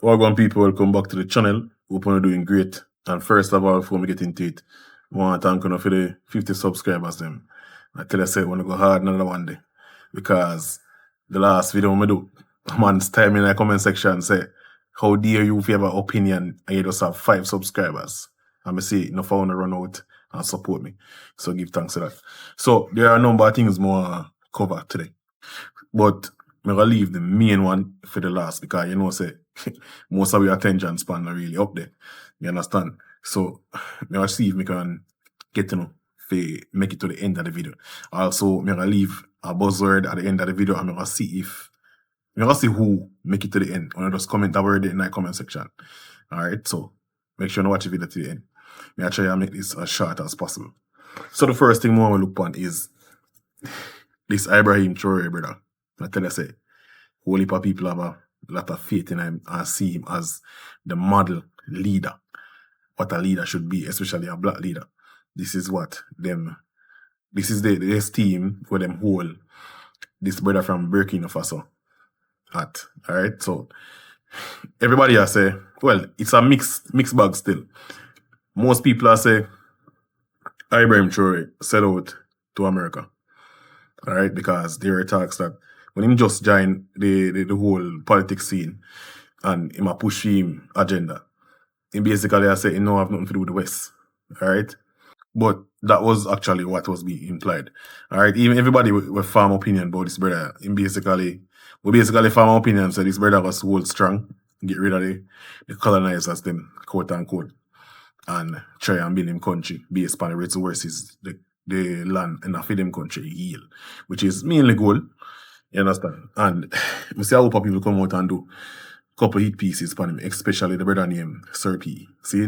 Welcome people, welcome back to the channel. Hope you're doing great. And first of all, before we get into it, I want to thank you for the 50 subscribers them. I tell you, I want to go hard another one day. Because the last video I do, a man's time in the comment section say, how dare you if you have an opinion and you just have 5 subscribers. And I say, no want to run out and support me. So give thanks to that. So there are a number of things more cover today. But I'm going to leave the main one for the last because you know, say, most of your attention span are really up there. You understand? So, I'm going to see if I can get to know, make it to the end of the video. Also, I'm going to leave a buzzword at the end of the video and I'm going to see who make it to the end. I'm going to just comment a word in the comment section. Alright, so make sure to watch the video to the end. I'm going to try to make this as short as possible. So, the first thing I want to look on is this Ibrahim Traore brother. I tell you, say, whole heap of people have a lot of faith in him and see him as the model leader. What a leader should be, especially a black leader. This is the esteem for them whole this brother from Burkina Faso at. Alright, so everybody has say, well, it's a mixed bag still. Most people are say Ibrahim Traore set out to America. Alright, because there are talks that when him just joined the whole politics scene and him a push him agenda, him basically I say he don't have nothing to do with the West. Alright? But that was actually what was being implied. Alright, even everybody with farm opinion about this brother, we basically farm opinion said this brother was hold strong, get rid of the colonizers them, quote unquote, and try and build him country based on the resources the land and a them country yield, which is mainly gold. You understand? And we see how people come out and do a couple hit pieces for him, especially the brother named Sir P. See?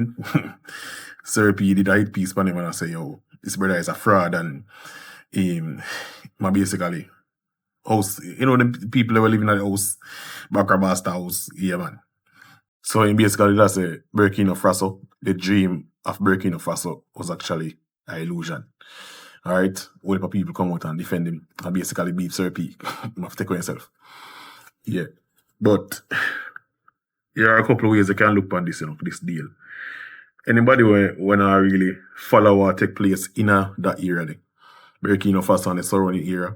Sir P did a hit piece for him and I say, yo, this brother is a fraud and basically house, you know, the people that were living at the house, Backrabasta house, yeah man. So in basically that's a Burkina Faso. The dream of Burkina Faso was actually an illusion. Alright, all the people come out and defend him and basically beat Sir P. You have to take on yourself. Yeah. But there are a couple of ways you can look on this, this deal. Anybody when I really follow what take place in that era, the Burkina Faso and the surrounding area,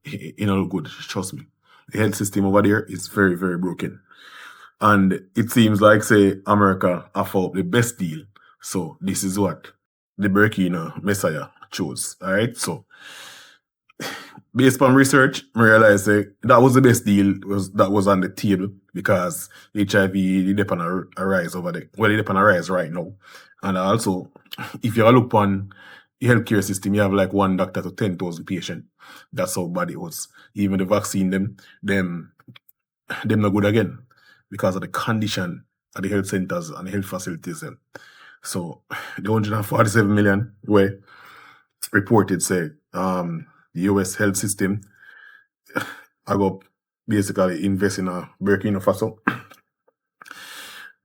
it don't look good, trust me. The health system over there is very, very broken. And it seems like, say, America offer the best deal. So this is what the Burkina Messiah chose. Alright, so based on research, I realized that was the best deal that was on the table because HIV is on a rise over there. Well, it's on a rise right now. And also, if you look on the healthcare system, you have like 1 doctor to 10,000 patients. That's how bad it was. Even the vaccine, them not good again because of the condition at the health centers and the health facilities. So the 147 million where reported say the US health system I go basically invest in a Burkina Faso.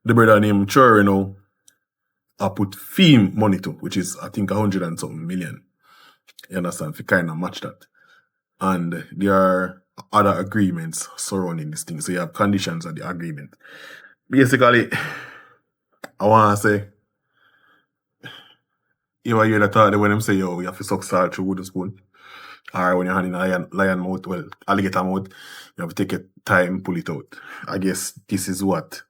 The brother named Traore now I put fee money to, which is I think 100 and something million. You understand? If you kind of match that. And there are other agreements surrounding this thing. So you have conditions of the agreement. Basically, I want to say you hear the thought when them say, yo, you have to suck salt through wooden spoon. Or when you're hand in a lion mouth, well, alligator mouth, you have to take your time, pull it out. I guess this is what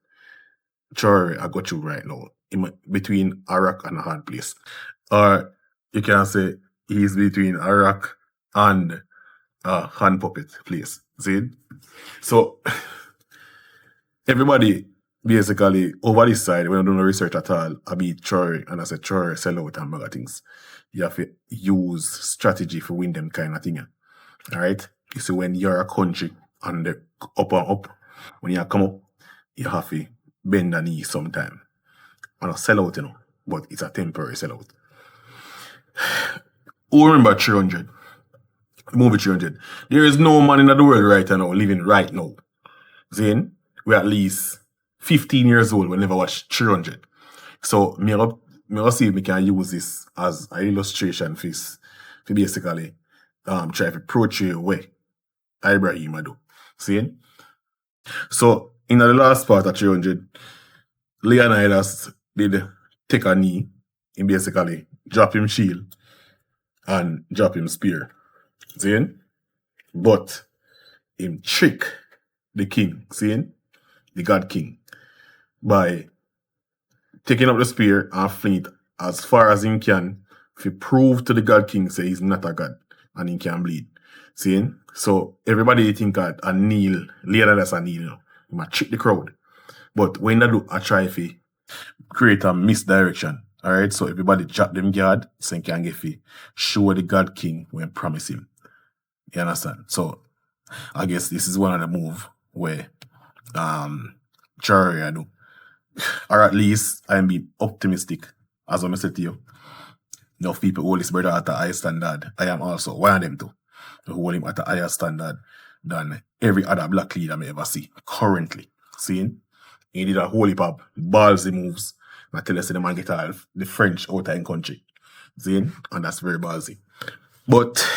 Traore I got you right now. Between a rock and a hard place. Or you can say he's between a rock and a hand puppet place. See? So everybody basically over this side, when I do no research at all, I beat Traore and I said Traore sell out and bigger things. You have to use strategy for win them kind of thing. Alright? You see when you're a country and the up and up, when you come up, you have to bend the knee sometime. And a sellout, but it's a temporary sellout. Who remember 300? The movie 300. There is no man in the world right now living right now. Then we're at least 15 years old. We never watched 300. So me see if we can use this as an illustration for basically try to portray way Ibrahim do. See? So in the last part of 300, Leonidas did take a knee and basically drop him shield and drop him spear. Seeing? But him trick the king, seeing? The God King, by taking up the spear and fling it as far as he can to prove to the God King say he's not a God and he can bleed. Seeing? So everybody think that a kneel, later that's a kneel, you know. He might trick the crowd. But when they do, I try to create a misdirection. Alright, so everybody drop them guard so he can get to show the God King when promise him. You understand? So I guess this is one of the move where Traore I do. Or at least I'm being optimistic, as I said to you. Enough people hold this brother at a higher standard. I am also one of them too. To hold him at a higher standard than every other black leader I ever see currently. Seeing? He did a whole heap of ballsy moves. And I tell you, the man get all the French out of the country. Seeing? And that's very ballsy. But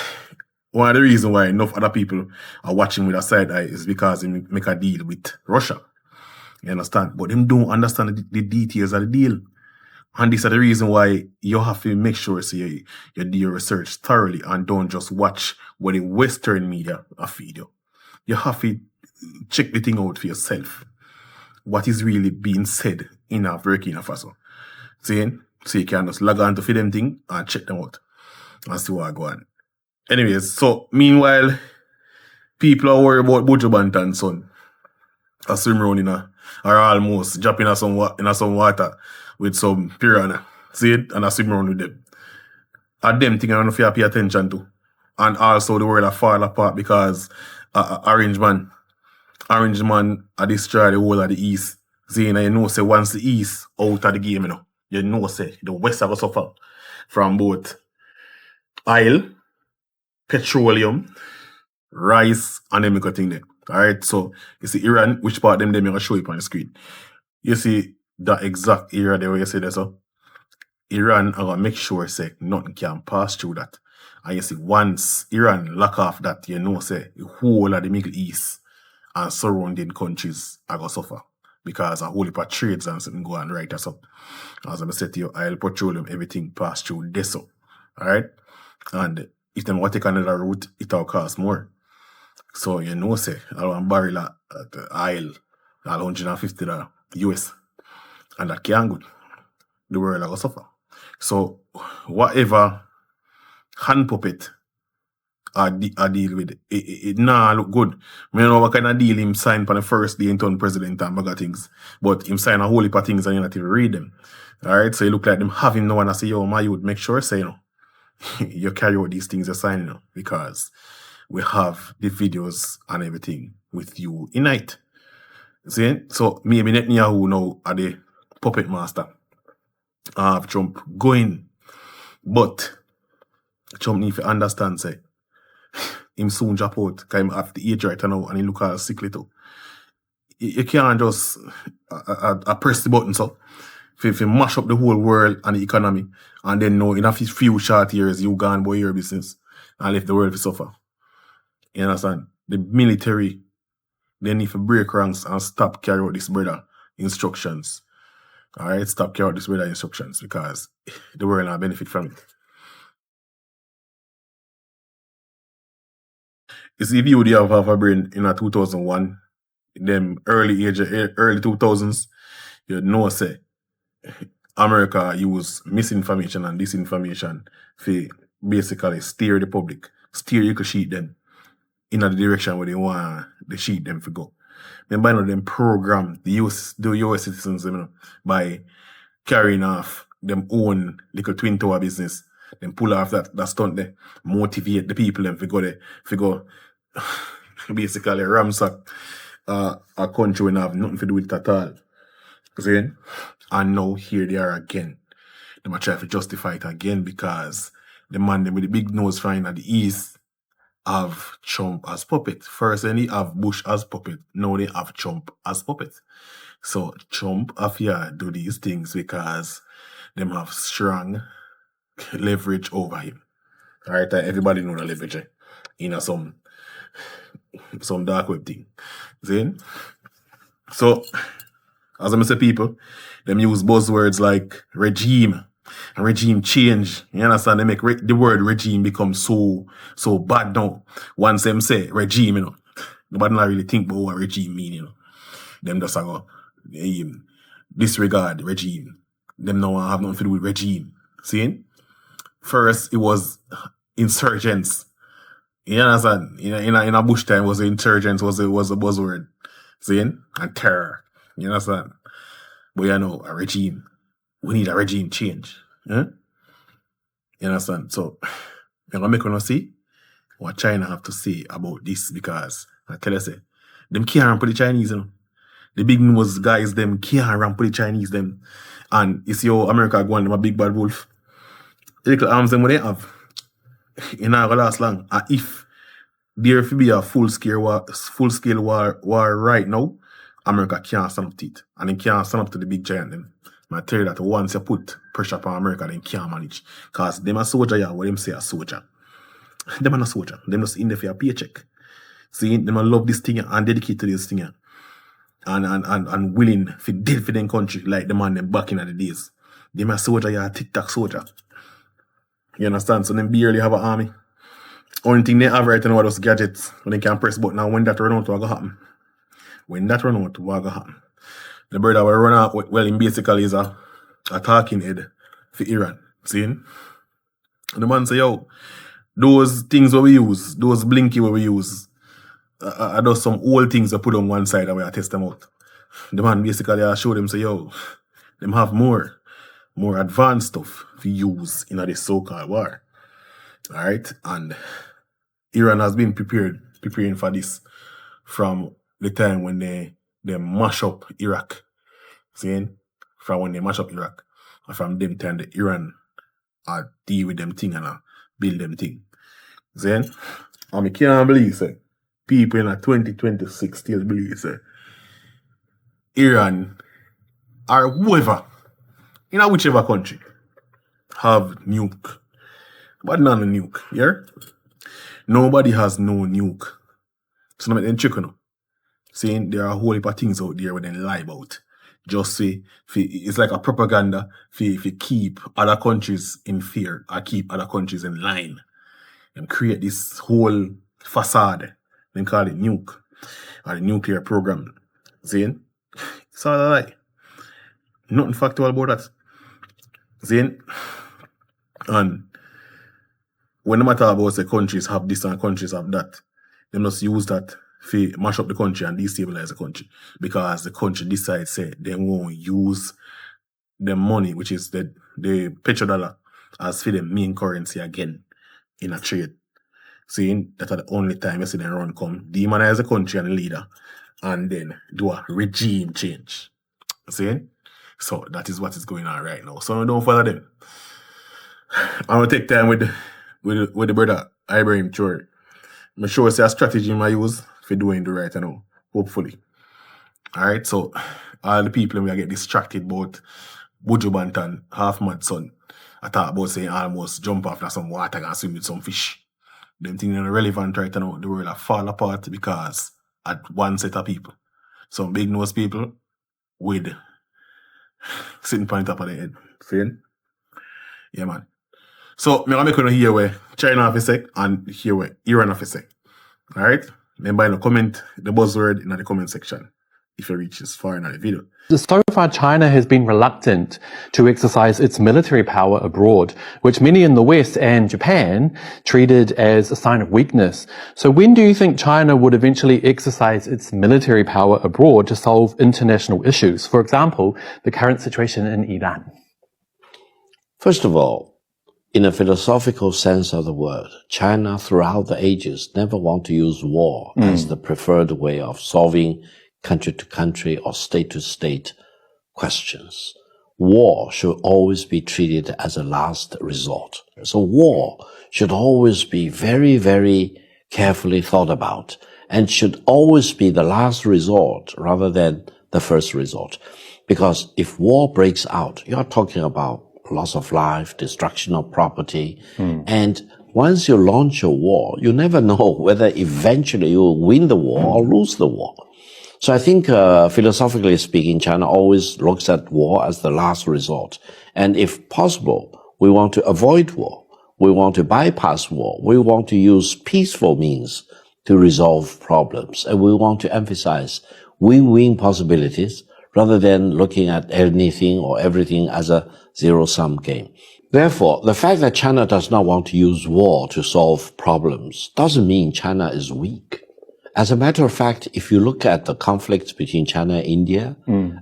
one of the reasons why enough other people are watching with a side eye is because he make a deal with Russia. You understand? But them don't understand the details of the deal. And this is the reason why you have to make sure you do your research thoroughly and don't just watch what the Western media are feed you. You have to check the thing out for yourself. What is really being said in a Burkina Faso. See? So you can just log on to feed them thing and check them out and see what go on. Anyways, so meanwhile, people are worried about Buju Banton Son. I swim around in or almost dropping in some water with some piranha. See it? And I swim around with them. And them thing I don't know if you pay attention to. And also the world are fall apart because Orange Man I destroy the whole of the East. See, and you know say once the East out of the game, you know say the West have to suffer from both oil, petroleum, rice, and them kind of thing there. Alright, so you see Iran, which part them I'm gonna show you on the screen. You see that exact area there where you see there, so Iran are gonna make sure say nothing can pass through that. And you see once Iran lock off that, you know say the whole of the Middle East and surrounding countries are gonna suffer. Because a whole heap of trades and something go on right as up. As I said to you, oil, petroleum, everything pass through this up. Alright? And if them want to take another route, it will cost more. So you know say a barrel of oil at $150 US. And that can't good. The world will suffer. So whatever hand puppet I deal with it nah look good. I don't know what kind of deal him sign on the first day in turn president and bugger things. But him sign a whole heap of things and you not even read them. Alright, so you look like them having no one and say, yo, my youth, make sure say you carry out these things you're signing because we have the videos and everything with you in night. See? So maybe Netanyahu now are the puppet master of Trump going. But Trump need to understand say him soon drop out because him have the age right now and he look all sickly too. You can't just press the button so if you mash up the whole world and the economy and then know in a few short years you gone by your business and left the world to suffer. You understand? The military, they need to break ranks and stop carry out this brother instructions. Alright, stop carry out this brother instructions because the world will benefit from it. You see, if you would have a brain in a 2001, them early 2000s, you know say America use misinformation and disinformation to basically steer the public, steer you could sheet them in the direction where they want the sheet them to go. Then by now them program the US citizens by carrying off them own little twin tower business. Then pull off that stunt there, motivate the people them to go basically ramsack a country when have nothing to do with it at all. See? And now here they are again. They might try to justify it again because the man them with the big nose flying at the east have Trump as puppet. First they have Bush as puppet. Now they have Trump as puppet. So Trump have to do these things because them have strong leverage over him. Alright, everybody know the leverage in some dark web thing. See? So, as I say, people, them use buzzwords like regime and regime change. You understand? They make the word regime become so bad now. Once them say regime, you know, nobody not really think about what regime mean, you know. Them just go disregard regime. Them now have nothing to do with regime. See? First, it was insurgents. You understand? In a Bush time, was insurgents was a buzzword. See? And terror. You understand? But you know, a regime. We need a regime change. Yeah? You understand? So, I'm going to make you see what China have to say about this, because I tell you, say, them can't ramp with the Chinese, you know. The big nose guys, them can't ramp with the Chinese, them. And you see how America go on, them a big bad wolf. The little arms them what they have, it not gonna last long. And if there to be a full scale war right now, America can't stand up to it. And they can't stand up to the big giant them. I tell you that once you put pressure upon America, they can't manage. Because them a soldier, yeah, what them say a soldier. Them are not soldier. Them just in there for a paycheck. See, them love this thing and dedicate to this thing. And willing for dead for them country, like the man them back in the days. Them a soldier, yeah, a tic-tac soldier. You understand? So them barely have an army. Only thing they have right now is gadgets. When they can press button, and when that run out, what will happen? When that run out, what will happen? The brother will run out, well, him basically is a talking head for Iran. See? And the man say, yo, those things what we use, those blinky what we use, are those some old things that put on one side and we test them out. The man basically show them, say, yo, them have more advanced stuff to use in this so-called war. Alright? And Iran has been preparing for this from the time when they mash up Iraq. See? From when they mash up Iraq. And from them time the Iran deal with them thing and build them thing. See? And I can't believe, say, people in 2026 still believe, say, Iran or whoever, in whichever country, have nuke. But not a nuke, yeah? Nobody has no nuke. So no make them check, you know. Saying there are a whole heap of things out there where they lie about. Just say, it's like a propaganda if you keep other countries in fear or keep other countries in line. And create this whole facade. They call it nuke. Or the nuclear program. Saying? It's all a lie. Nothing factual about that. Saying? And when the matter about say countries have this and countries have that, they must use that to mash up the country and destabilize the country. Because the country decides say they won't use the money, which is the petrodollar, as for the main currency again in a trade. Seeing that at the only time you see them run come, demonize the country and the leader, and then do a regime change. See? So that is what is going on right now. So don't follow them. I'm gonna take time with the brother Ibrahim Traore. I'm sure it's a strategy I use for doing the right now. Hopefully. Alright, so all the people we get distracted about Buju Banton, half-mad son. I thought about saying almost jump off in some water and swim with some fish. Them things are relevant right now. The world will fall apart because at one set of people. Some big nose people with sitting on top of the head. See? Yeah, man. So, I'm going to hear where China have to say and hear where Iran have to say. Alright? Remember to comment the buzzword in the comment section if you reach this far in the video. So far, China has been reluctant to exercise its military power abroad, which many in the West and Japan treated as a sign of weakness. So when do you think China would eventually exercise its military power abroad to solve international issues? For example, the current situation in Iran. First of all, in a philosophical sense of the word, China throughout the ages never want to use war as the preferred way of solving country-to-country or state-to-state questions. War should always be treated as a last resort. So war should always be very, very carefully thought about and should always be the last resort rather than the first resort. Because if war breaks out, you're talking about loss of life, destruction of property, and once you launch a war, you never know whether eventually you will win the war or lose the war. So I think, philosophically speaking, China always looks at war as the last resort. And if possible, we want to avoid war. We want to bypass war. We want to use peaceful means to resolve problems. And we want to emphasize win-win possibilities rather than looking at anything or everything as a zero-sum game. Therefore, the fact that China does not want to use war to solve problems doesn't mean China is weak. As a matter of fact, if you look at the conflicts between China and India,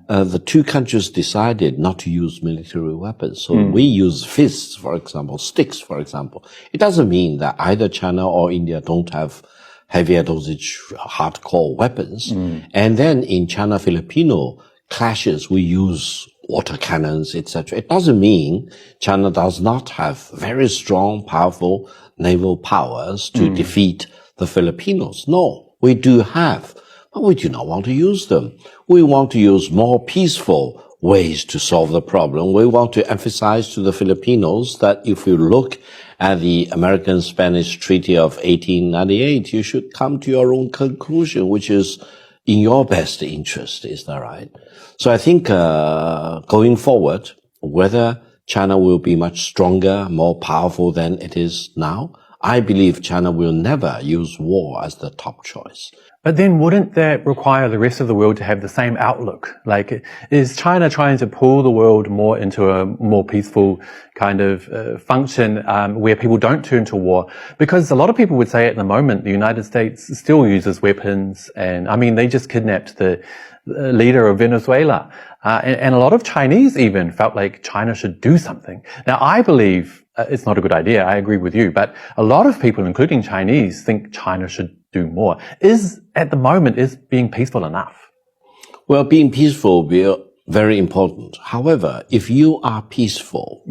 the two countries decided not to use military weapons. So we use fists, for example, sticks, for example. It doesn't mean that either China or India don't have heavier dosage hardcore weapons. And then in China-Filipino clashes, we use water cannons, etc. It doesn't mean China does not have very strong, powerful naval powers to defeat the Filipinos. No, we do have, but we do not want to use them. We want to use more peaceful ways to solve the problem. We want to emphasize to the Filipinos that if you look at the American-Spanish Treaty of 1898, you should come to your own conclusion, which is in your best interest. Is that right? So I think going forward, whether China will be much stronger, more powerful than it is now, I believe China will never use war as the top choice. But then wouldn't that require the rest of the world to have the same outlook? Like, is China trying to pull the world more into a more peaceful kind of function where people don't turn to war? Because a lot of people would say at the moment the United States still uses weapons, and I mean they just kidnapped the leader of Venezuela, and a lot of Chinese even felt like China should do something. Now I believe it's not a good idea. I agree with you, but a lot of people, including Chinese, think China should do more. At the moment, is being peaceful enough? Well, being peaceful will be very important. However, if you are peaceful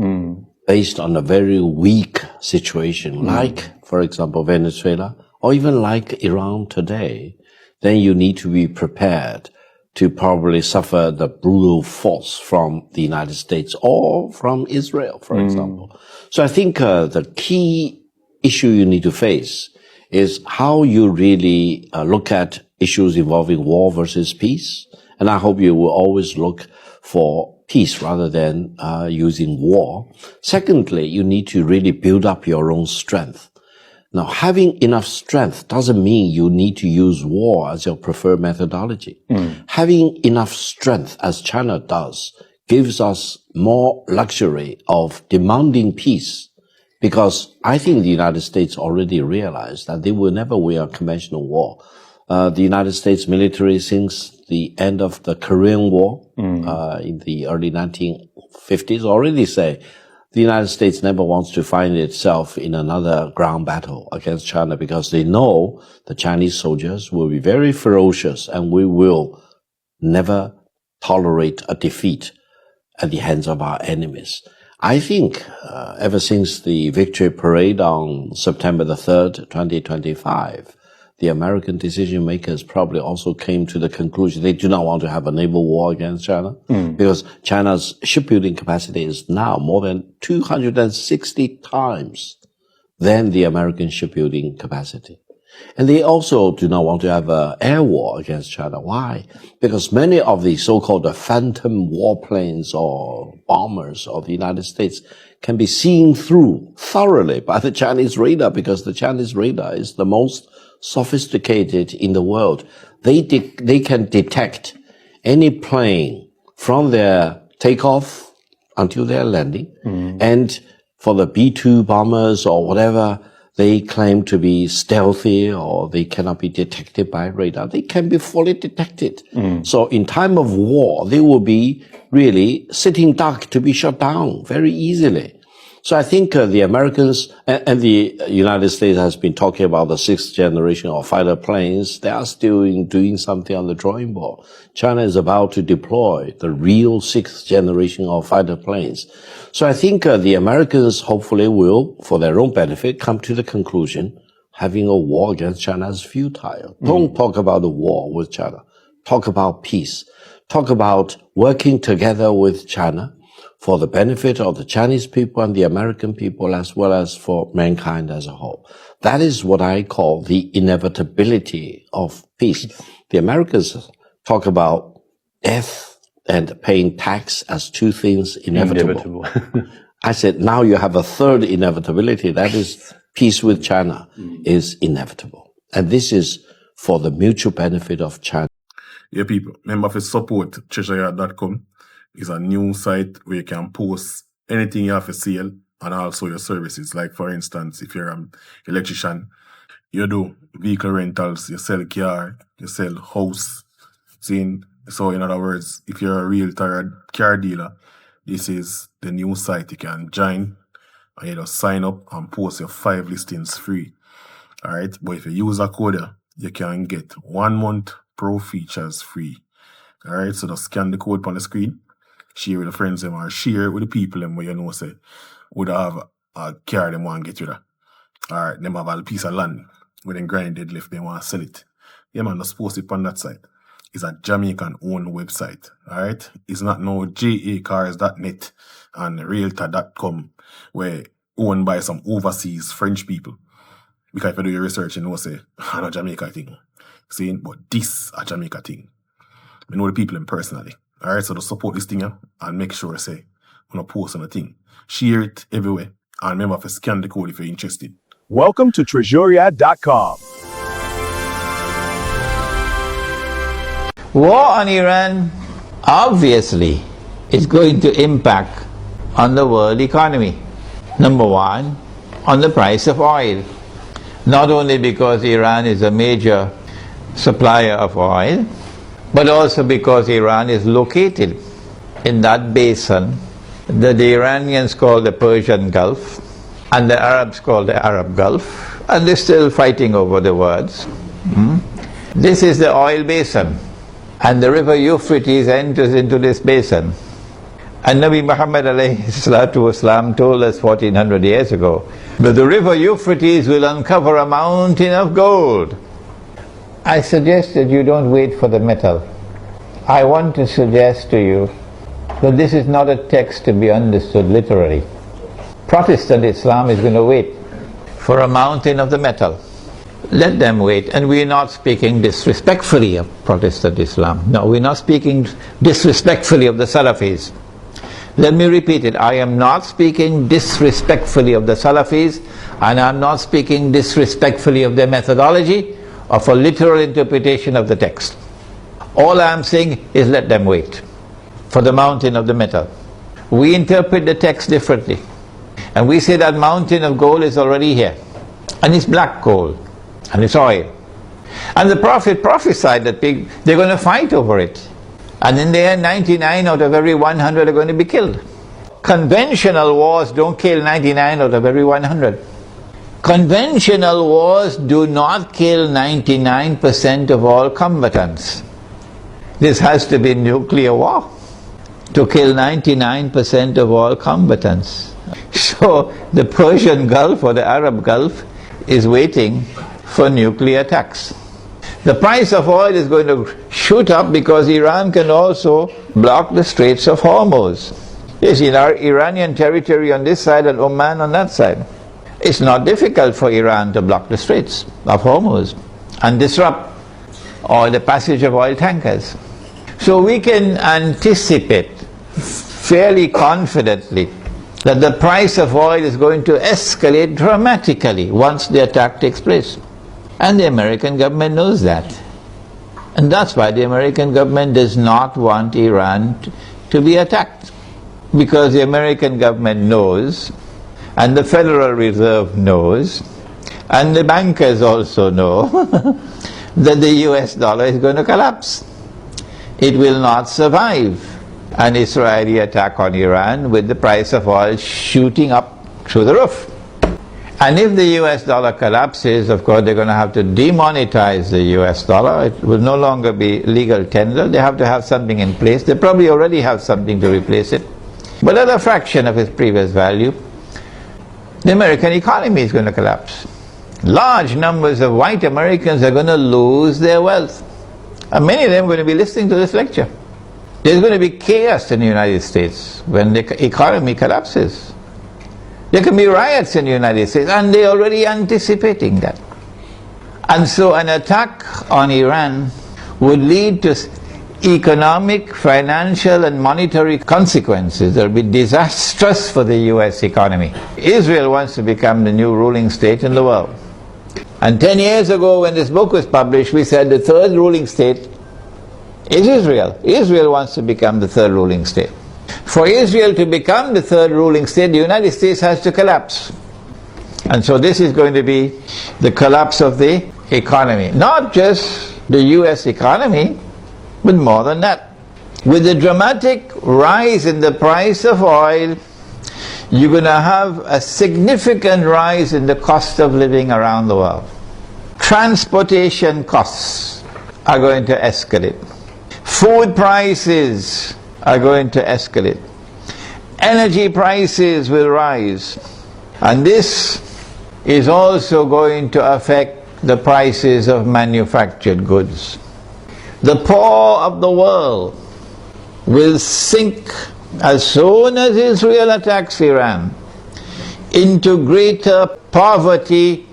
based on a very weak situation, like, for example, Venezuela, or even like Iran today, then you need to be prepared to probably suffer the brutal force from the United States or from Israel, for example. So I think the key issue you need to face is how you really look at issues involving war versus peace. And I hope you will always look for peace rather than using war. Secondly, you need to really build up your own strength. Now, having enough strength doesn't mean you need to use war as your preferred methodology. Having enough strength, as China does, gives us more luxury of demanding peace, because I think the United States already realized that they will never win a conventional war. The United States military, since the end of the Korean War in the early 1950s, already say the United States never wants to find itself in another ground battle against China, because they know the Chinese soldiers will be very ferocious and we will never tolerate a defeat at the hands of our enemies. I think ever since the victory parade on September the 3rd, 2025, the American decision makers probably also came to the conclusion they do not want to have a naval war against China, because China's shipbuilding capacity is now more than 260 times than the American shipbuilding capacity. And they also do not want to have an air war against China. Why? Because many of the so-called phantom warplanes or bombers of the United States can be seen through thoroughly by the Chinese radar, because the Chinese radar is the most sophisticated in the world. They can detect any plane from their takeoff until their landing. And for the B-2 bombers or whatever they claim to be stealthy or they cannot be detected by radar, they can be fully detected. So in time of war, they will be really sitting duck to be shot down very easily. So I think the Americans and the United States has been talking about the sixth generation of fighter planes. They are still doing something on the drawing board. China is about to deploy the real sixth generation of fighter planes. So I think the Americans hopefully will, for their own benefit, come to the conclusion having a war against China is futile. Don't talk about a war with China. Talk about peace. Talk about working together with China for the benefit of the Chinese people and the American people, as well as for mankind as a whole. That is what I call the inevitability of peace. The Americans talk about death and paying tax as two things inevitable. I said, now you have a third inevitability. That is peace with China is inevitable. And this is for the mutual benefit of China. Yeah, people, remember to support treasuryard.com. It's a new site where you can post anything you have for sale and also your services. Like, for instance, if you're an electrician, you do vehicle rentals, you sell car, you sell house. So in other words, if you're a realtor or car dealer, this is the new site you can join and you just sign up and post your 5 listings free. Alright, but if you use a code, you can get 1 month pro features free. Alright, so just scan the code on the screen, share with the friends them or share with the people them where you know say would have a car them want to get rid of. Alright, them have a piece of land with them grind deadlift, they want to sell it. Yeah man, just post it on that site. It's a Jamaican owned website. Alright? It's not no jacars.net and realtor.com where owned by some overseas French people. Because if you do your research, you know say, I know Jamaica thing. See, but this a Jamaica thing. I know the people in personally. Alright, so to support this thing and make sure say, when I post on a thing, share it everywhere. And remember to scan the code if you're interested. Welcome to treasuryard.com. War on Iran obviously is going to impact on the world economy. Number one, on the price of oil. Not only because Iran is a major supplier of oil, but also because Iran is located in that basin that the Iranians call the Persian Gulf and the Arabs call the Arab Gulf, and they're still fighting over the words. This is the oil basin. And the river Euphrates enters into this basin. And Nabi Muhammad ﷺ told us 1400 years ago that the river Euphrates will uncover a mountain of gold. I suggest that you don't wait for the metal. I want to suggest to you that this is not a text to be understood literally. Protestant Islam is going to wait for a mountain of the metal. Let them wait. And we're not speaking disrespectfully of Protestant Islam. No, we're not speaking disrespectfully of the Salafis. Let me repeat it. I am not speaking disrespectfully of the Salafis, and I'm not speaking disrespectfully of their methodology of a literal interpretation of the text. All I'm saying is let them wait for the mountain of the metal. We interpret the text differently. And we say that mountain of gold is already here. And it's black gold. And it's oil. And the Prophet prophesied that they're going to fight over it. And in the end, 99 out of every 100 are going to be killed. Conventional wars don't kill 99 out of every 100. Conventional wars do not kill 99% of all combatants. This has to be nuclear war to kill 99% of all combatants. So the Persian Gulf or the Arab Gulf is waiting for nuclear attacks. The price of oil is going to shoot up because Iran can also block the Straits of Hormuz. Yes, in our Iranian territory on this side and Oman on that side. It's not difficult for Iran to block the Straits of Hormuz and disrupt the passage of oil tankers. So we can anticipate fairly confidently that the price of oil is going to escalate dramatically once the attack takes place. And the American government knows that. And that's why the American government does not want Iran to be attacked. Because the American government knows, and the Federal Reserve knows, and the bankers also know, that the US dollar is going to collapse. It will not survive an Israeli attack on Iran with the price of oil shooting up through the roof. And if the US dollar collapses, of course they're going to have to demonetize the US dollar. It will no longer be legal tender. They have to have something in place. They probably already have something to replace it. But at a fraction of its previous value, the American economy is going to collapse. Large numbers of white Americans are going to lose their wealth. And many of them are going to be listening to this lecture. There's going to be chaos in the United States when the economy collapses. There can be riots in the United States, and they're already anticipating that. And so an attack on Iran would lead to economic, financial and monetary consequences that will be disastrous for the US economy. Israel wants to become the new ruling state in the world. And 10 years ago when this book was published, we said the third ruling state is Israel. Israel wants to become the third ruling state. For Israel to become the third ruling state, the United States has to collapse. And so this is going to be the collapse of the economy. Not just the US economy, but more than that. With the dramatic rise in the price of oil, you're going to have a significant rise in the cost of living around the world. Transportation costs are going to escalate. Food prices are going to escalate. Energy prices will rise. And this is also going to affect the prices of manufactured goods. The poor of the world will sink as soon as Israel attacks Iran into greater poverty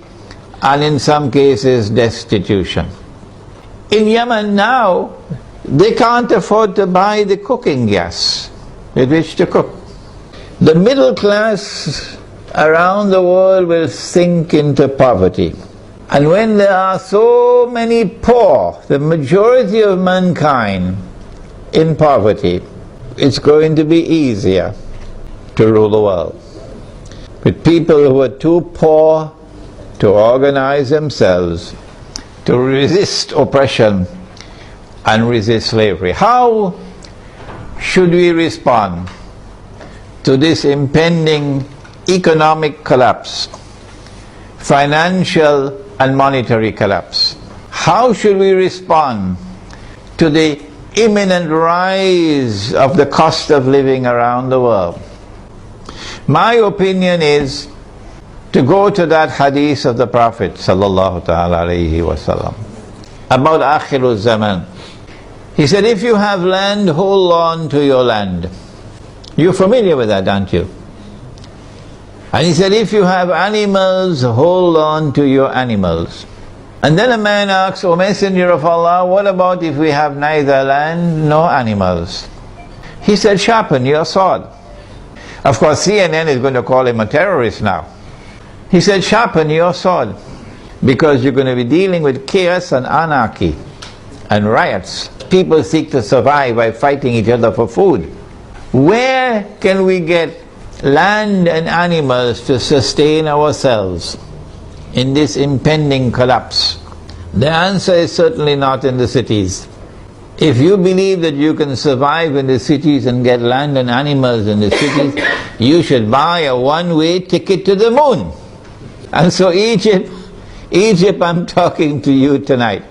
and in some cases destitution. In Yemen now, they can't afford to buy the cooking gas with which to cook. The middle class around the world will sink into poverty. And when there are so many poor, the majority of mankind in poverty, it's going to be easier to rule the world. With people who are too poor to organize themselves, to resist oppression and resist slavery. How should we respond to this impending economic collapse, financial and monetary collapse? How should we respond to the imminent rise of the cost of living around the world? My opinion is to go to that hadith of the Prophet sallallahu ta'ala alayhi wa sallam about Akhirul Zaman. He said, if you have land, hold on to your land. You're familiar with that, aren't you? And he said, if you have animals, hold on to your animals. And then a man asks, O Messenger of Allah, what about if we have neither land nor animals? He said, sharpen your sword. Of course, CNN is going to call him a terrorist now. He said, sharpen your sword, because you're going to be dealing with chaos and anarchy and riots. People seek to survive by fighting each other for food. Where can we get land and animals to sustain ourselves in this impending collapse? The answer is certainly not in the cities. If you believe that you can survive in the cities and get land and animals in the cities, you should buy a one-way ticket to the moon. And so Egypt, I'm talking to you tonight.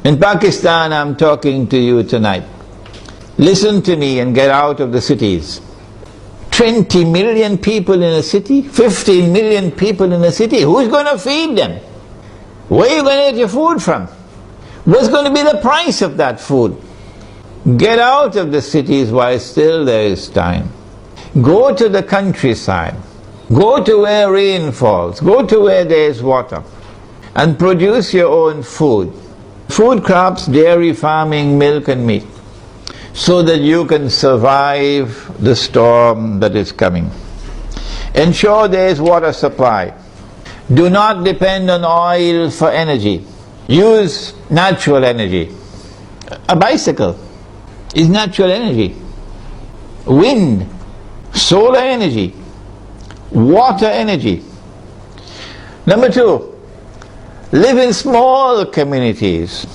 In Pakistan, I'm talking to you tonight. Listen to me and get out of the cities. 20 million people in a city, 15 million people in a city, who's going to feed them? Where are you going to get your food from? What's going to be the price of that food? Get out of the cities while still there is time. Go to the countryside. Go to where rain falls. Go to where there is water. And produce your own food. Food crops, dairy farming, milk and meat. So that you can survive the storm that is coming. Ensure there is water supply. Do not depend on oil for energy. Use natural energy. A bicycle is natural energy. Wind, solar energy, water energy. Number 2, live in small communities,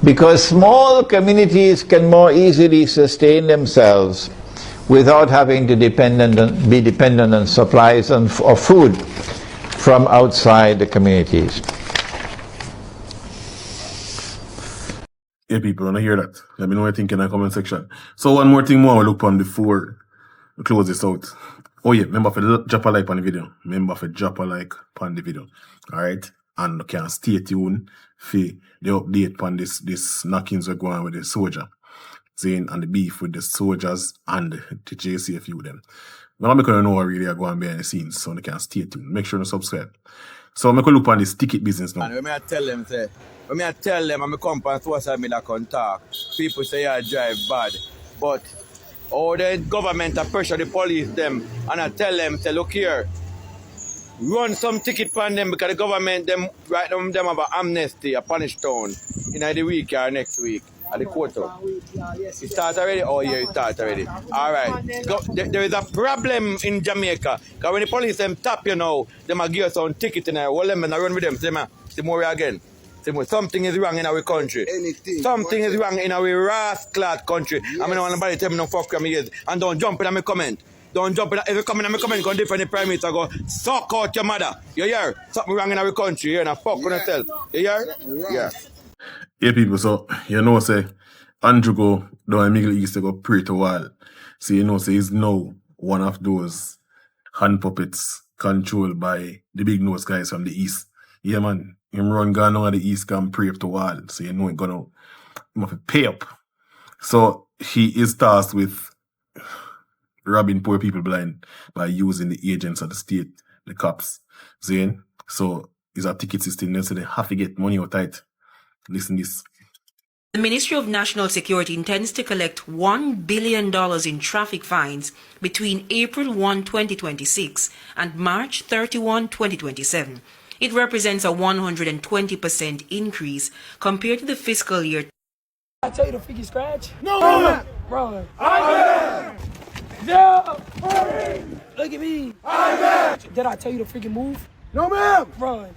because small communities can more easily sustain themselves without having to be dependent on supplies of food from outside the communities. Yeah, people, when I hear that, let me know what you think in the comment section. So one more thing more I will look on before we close this out. Oh yeah, remember to drop a like on the video. Alright? And you can stay tuned for the update on this knockings we're going with the soldier. Saying and the beef with the soldiers and the JCFU them. I'm going to know what really are going behind the scenes so they can stay tuned. Make sure to subscribe. So I'm going to look on this ticket business now. And when I tell them, I'm come on social media can talk. People say I drive bad. But all the government are pressure the police them and I tell them, say, look here, run some ticket for them because the government them right now them have an amnesty, a punish town in the week or next week at the court. It starts already? Oh yeah, it starts already. Alright. There is a problem in Jamaica. Because when the police them tap you now, them a give us some ticket in there. All them and I run with them. See more again. Something is wrong in our country. Something is wrong in our rascal country. I mean, nobody tell me no fuck me ears. And don't jump in my comment. Don't jump in. If you come in my comment, go different Prime Minister, go suck out your mother. You hear? Something wrong in our country. You hear? Now fuck on yourself. You hear? Yeah. Yeah, people, so, say, Andrew go down in Middle East to go pray to wall. So, say he's now one of those hand puppets controlled by the big nose guys from the East. Yeah, man. Him run gone on the East can pray up to wall. So, he's gonna have to pay up. So, he is tasked with robbing poor people blind by using the agents of the state, the cops. So, it's a ticket system, so they have to get money out of it. Listen this. The Ministry of National Security intends to collect $1 billion in traffic fines between April 1, 2026 and March 31, 2027. It represents a 120% increase compared to the fiscal year. I tell you the freaking scratch? No, man. Bro. Yeah. Look at me. Did I tell you the freaking move? No, ma'am. Run.